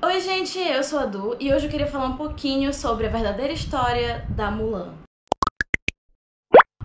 Oi gente, eu sou a Du e hoje eu queria falar um pouquinho sobre a verdadeira história da Mulan.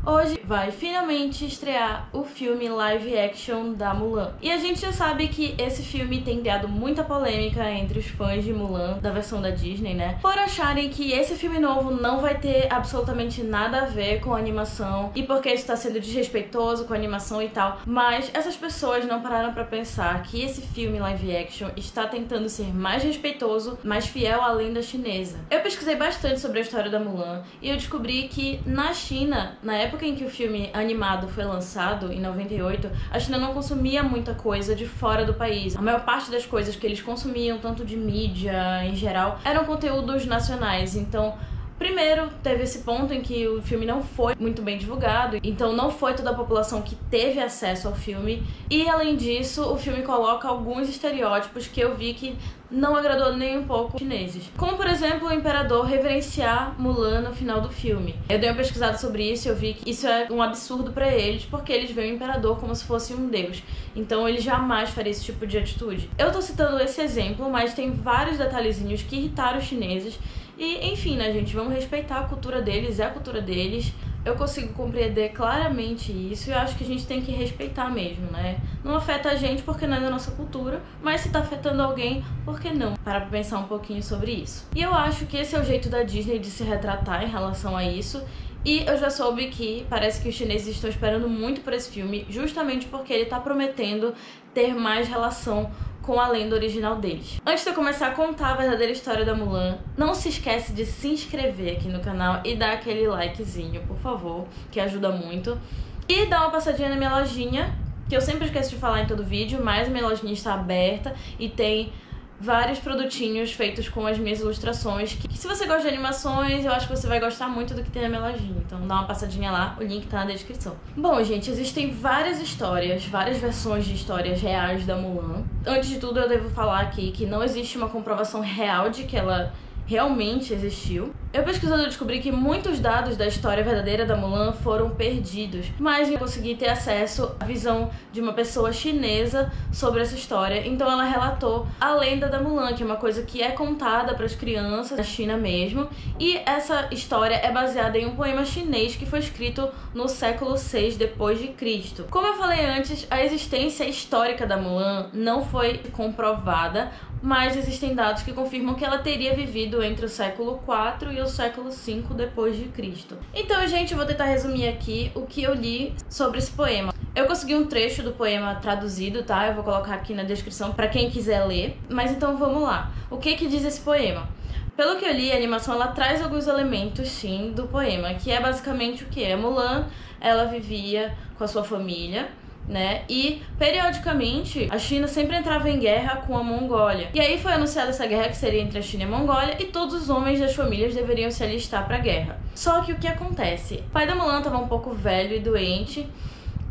Hoje vai finalmente estrear o filme live action da Mulan. E a gente já sabe que esse filme tem criado muita polêmica entre os fãs de Mulan, da versão da Disney, né? Por acharem que esse filme novo não vai ter absolutamente nada a ver com a animação e porque está sendo desrespeitoso com a animação e tal. Mas essas pessoas não pararam pra pensar que esse filme live action está tentando ser mais respeitoso, mais fiel à lenda chinesa. Eu pesquisei bastante sobre a história da Mulan e eu descobri que na China, na época em que o filme animado foi lançado, em 98, a China não consumia muita coisa de fora do país. A maior parte das coisas que eles consumiam, tanto de mídia em geral, eram conteúdos nacionais. Então, primeiro, teve esse ponto em que o filme não foi muito bem divulgado, então não foi toda a população que teve acesso ao filme. E, além disso, o filme coloca alguns estereótipos que eu vi que não agradou nem um pouco os chineses. Como, por exemplo, o imperador reverenciar Mulan no final do filme. Eu dei uma pesquisada sobre isso e eu vi que isso é um absurdo pra eles, porque eles veem o imperador como se fosse um deus. Então ele jamais faria esse tipo de atitude. Eu tô citando esse exemplo, mas tem vários detalhezinhos que irritaram os chineses. E, enfim, né, gente? Vamos respeitar a cultura deles, é a cultura deles. Eu consigo compreender claramente isso e eu acho que a gente tem que respeitar mesmo, né? Não afeta a gente porque não é da nossa cultura, mas se tá afetando alguém, por que não? Para pra pensar um pouquinho sobre isso. E eu acho que esse é o jeito da Disney de se retratar em relação a isso. E eu já soube que parece que os chineses estão esperando muito por esse filme, justamente porque ele tá prometendo ter mais relação com a lenda original deles. Antes de eu começar a contar a verdadeira história da Mulan, não se esquece de se inscrever aqui no canal e dar aquele likezinho, por favor, que ajuda muito. E dá uma passadinha na minha lojinha, que eu sempre esqueço de falar em todo vídeo, mas a minha lojinha está aberta e tem vários produtinhos feitos com as minhas ilustrações, que se você gosta de animações, eu acho que você vai gostar muito do que tem na minha lojinha. Então dá uma passadinha lá, o link tá na descrição. Bom, gente, existem várias histórias, várias versões de histórias reais da Mulan. Antes de tudo, eu devo falar aqui que não existe uma comprovação real de que ela realmente existiu. Eu pesquisando descobri que muitos dados da história verdadeira da Mulan foram perdidos, mas eu consegui ter acesso à visão de uma pessoa chinesa sobre essa história. Então ela relatou a lenda da Mulan, que é uma coisa que é contada para as crianças na China mesmo, e essa história é baseada em um poema chinês que foi escrito no século VI depois de Cristo. Como eu falei antes, a existência histórica da Mulan não foi comprovada, mas existem dados que confirmam que ela teria vivido entre o século IV e o século V depois de Cristo. Então, gente, eu vou tentar resumir aqui o que eu li sobre esse poema. Eu consegui um trecho do poema traduzido, tá? Eu vou colocar aqui na descrição para quem quiser ler. Mas então vamos lá. O que diz esse poema? Pelo que eu li, a animação ela traz alguns elementos, sim, do poema, que é basicamente o que? A Mulan, ela vivia com a sua família, né? E, periodicamente, a China sempre entrava em guerra com a Mongólia. E aí foi anunciada essa guerra que seria entre a China e a Mongólia e todos os homens das famílias deveriam se alistar pra guerra. Só que o que acontece? O pai da Mulan estava um pouco velho e doente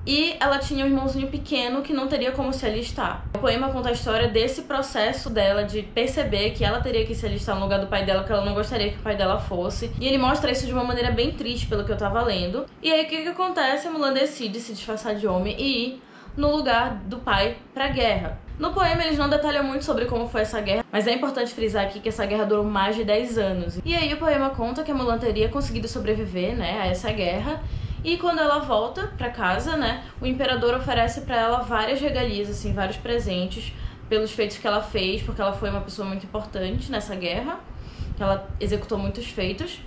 e ela tinha um irmãozinho pequeno que não teria como se alistar. O poema conta a história desse processo dela de perceber que ela teria que se alistar no lugar do pai dela, que ela não gostaria que o pai dela fosse. E ele mostra isso de uma maneira bem triste, pelo que eu tava lendo. E aí o que acontece? A Mulan decide se disfarçar de homem e ir no lugar do pai pra guerra. No poema eles não detalham muito sobre como foi essa guerra, mas é importante frisar aqui que essa guerra durou mais de 10 anos. E aí o poema conta que a Mulan teria conseguido sobreviver, né, a essa guerra. E quando ela volta pra casa, né, o imperador oferece pra ela várias regalias, assim, vários presentes pelos feitos que ela fez, porque ela foi uma pessoa muito importante nessa guerra, que ela executou muitos feitos.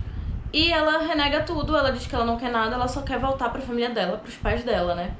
E ela renega tudo, ela diz que ela não quer nada, ela só quer voltar pra família dela, pros pais dela, né.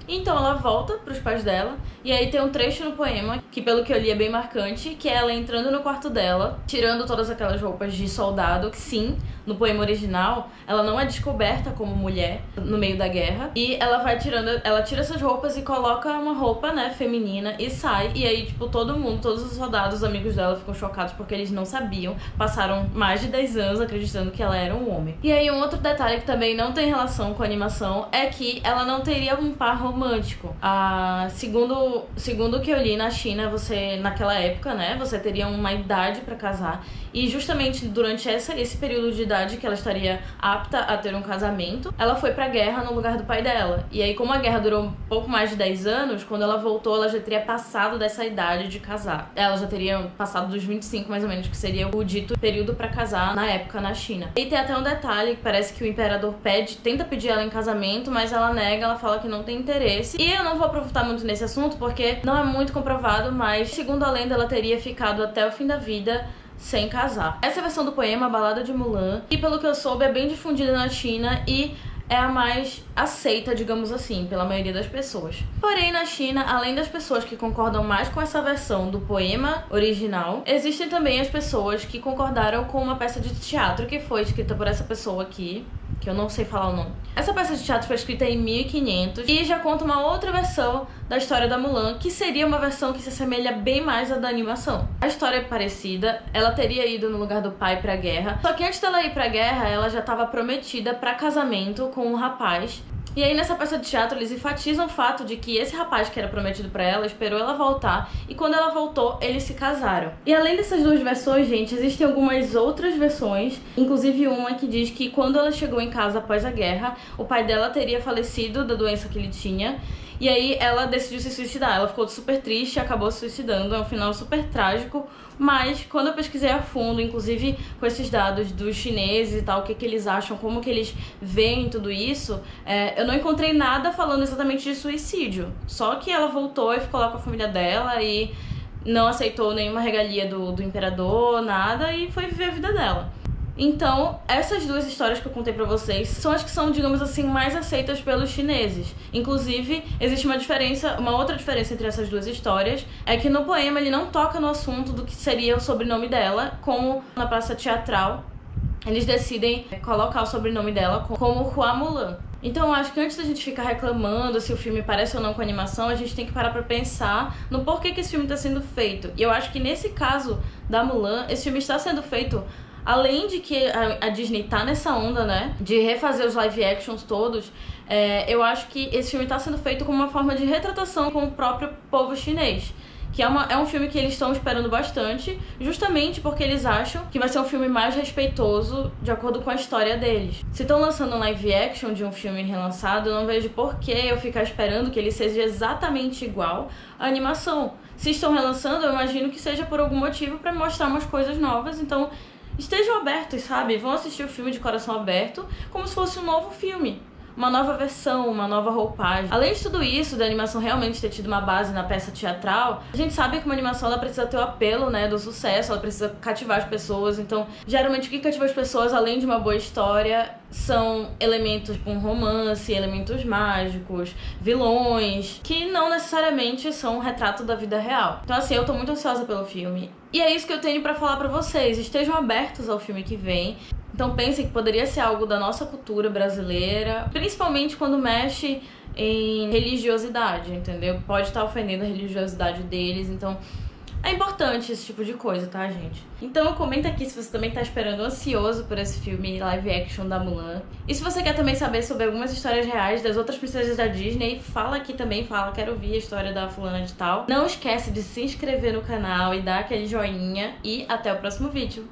Então ela volta pros pais dela, e aí tem um trecho no poema, que pelo que eu li é bem marcante, que é ela entrando no quarto dela, tirando todas aquelas roupas de soldado, que sim, no poema original, ela não é descoberta como mulher no meio da guerra, e ela vai tirando, ela tira essas roupas e coloca uma roupa, né, feminina, e sai, e aí, tipo, todo mundo, todos os soldados, os amigos dela ficam chocados porque eles não sabiam, passaram mais de 10 anos acreditando que ela era um homem. E aí um outro detalhe que também não tem relação com a animação é que ela não teria um par romântico romântico. Segundo o que eu li na China, você, naquela época, né, você teria uma idade pra casar. E justamente durante esse período de idade que ela estaria apta a ter um casamento, ela foi pra guerra no lugar do pai dela. E aí, como a guerra durou um pouco mais de 10 anos, quando ela voltou, ela já teria passado dessa idade de casar. Ela já teria passado dos 25, mais ou menos, que seria o dito período pra casar na época na China. E tem até um detalhe, que parece que o imperador tenta pedir ela em casamento, mas ela nega, ela fala que não tem interesse. E eu não vou aprofundar muito nesse assunto, porque não é muito comprovado, mas segundo a lenda, ela teria ficado até o fim da vida sem casar. Essa é a versão do poema, a Balada de Mulan, e pelo que eu soube é bem difundida na China e é a mais aceita, digamos assim, pela maioria das pessoas. Porém, na China, além das pessoas que concordam mais com essa versão do poema original, existem também as pessoas que concordaram com uma peça de teatro que foi escrita por essa pessoa aqui, que eu não sei falar o nome. Essa peça de teatro foi escrita em 1500 e já conta uma outra versão da história da Mulan, que seria uma versão que se assemelha bem mais à da animação. A história é parecida, ela teria ido no lugar do pai pra guerra, só que antes dela ir pra guerra, ela já estava prometida pra casamento com um rapaz. E aí nessa peça de teatro eles enfatizam o fato de que esse rapaz que era prometido pra ela esperou ela voltar e quando ela voltou eles se casaram. E além dessas duas versões, gente, existem algumas outras versões, inclusive uma que diz que quando ela chegou em casa após a guerra, o pai dela teria falecido da doença que ele tinha. E aí ela decidiu se suicidar, ela ficou super triste e acabou se suicidando, é um final super trágico, mas quando eu pesquisei a fundo, inclusive com esses dados dos chineses e tal, o que eles acham, como que eles veem tudo isso, eu não encontrei nada falando exatamente de suicídio, só que ela voltou e ficou lá com a família dela e não aceitou nenhuma regalia do imperador, nada, e foi viver a vida dela. Então, essas duas histórias que eu contei pra vocês são as que são, digamos assim, mais aceitas pelos chineses. Inclusive, existe uma outra diferença entre essas duas histórias, é que no poema ele não toca no assunto do que seria o sobrenome dela, como na peça teatral, eles decidem colocar o sobrenome dela como Hua Mulan. Então eu acho que antes da gente ficar reclamando se o filme parece ou não com a animação, a gente tem que parar pra pensar no porquê que esse filme tá sendo feito. E eu acho que nesse caso da Mulan, esse filme está sendo feito além de que a Disney tá nessa onda, né, de refazer os live actions todos, eu acho que esse filme tá sendo feito como uma forma de retratação com o próprio povo chinês. Que é um filme que eles estão esperando bastante, justamente porque eles acham que vai ser um filme mais respeitoso de acordo com a história deles. Se estão lançando um live action de um filme relançado, eu não vejo por que eu ficar esperando que ele seja exatamente igual à animação. Se estão relançando, eu imagino que seja por algum motivo para mostrar umas coisas novas, então estejam abertos, sabe? Vão assistir o filme de coração aberto, como se fosse um novo filme. Uma nova versão, uma nova roupagem. Além de tudo isso, da animação realmente ter tido uma base na peça teatral, a gente sabe que uma animação ela precisa ter o apelo, né, do sucesso, ela precisa cativar as pessoas. Então, geralmente o que cativa as pessoas, além de uma boa história, são elementos tipo um romance, elementos mágicos, vilões, que não necessariamente são um retrato da vida real. Então assim, eu tô muito ansiosa pelo filme. E é isso que eu tenho pra falar pra vocês. Estejam abertos ao filme que vem. Então pensem que poderia ser algo da nossa cultura brasileira, principalmente quando mexe em religiosidade, entendeu? Pode estar ofendendo a religiosidade deles, então é importante esse tipo de coisa, tá, gente? Então comenta aqui se você também tá esperando ansioso por esse filme live action da Mulan. E se você quer também saber sobre algumas histórias reais das outras princesas da Disney, fala aqui também, quero ouvir a história da fulana de tal. Não esquece de se inscrever no canal e dar aquele joinha e até o próximo vídeo.